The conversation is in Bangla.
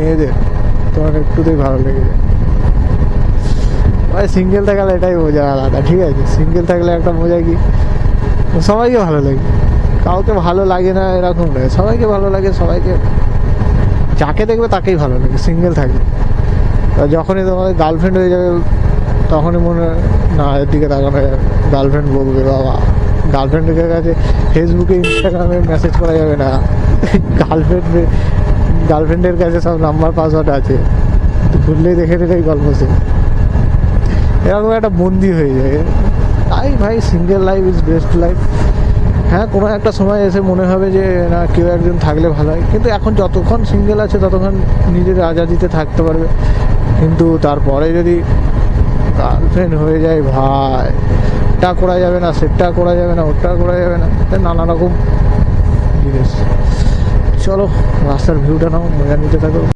মেয়েদের, তোমার একটুতেই ভালো লেগে যায়। ভাই সিঙ্গেল থাকলে এটাই মজা আলাদা, ঠিক আছে? সিঙ্গেল থাকলে একটা মজা কি, সবাইকে ভালো লাগে, কাউকে ভালো লাগে না এরকম নয়, সবাইকে ভালো লাগে, সবাইকে যাকে দেখবে তাকেই ভালো লাগে সিঙ্গেল থাকলে। যখনই তোমাদের গার্লফ্রেন্ড হয়ে যাবে তখনই মনে হয় না এর দিকে তাকানো যাবে, গার্লফ্রেন্ড বলবে বাবা, গার্লফ্রেন্ডের কাছে ফেসবুকে ইনস্টাগ্রামে মেসেজ করা যাবে না, গার্লফ্রেন্ডের কাছে সব নাম্বার পাসওয়ার্ড আছে, খুললেই দেখে নিলে এই গল্প সে, এরকম একটা বন্দি হয়ে যায়। তাই ভাই single life is best life. হ্যাঁ, কোনো একটা সময় এসে মনে হবে যে না কেউ একজন থাকলে ভালো হয়, কিন্তু এখন যতক্ষণ সিঙ্গেল আছে ততক্ষণ নিজের আজাদিতে থাকতে পারবে। কিন্তু তারপরে যদি গার্লফ্রেন্ড হয়ে যায় ভাই, এটা করা যাবে না, সেটা করা যাবে না, ওটা করা যাবে না, নানা রকম জিনিস। চলো রাস্তার ভিউটা নাও, মজা নিতে থাকো।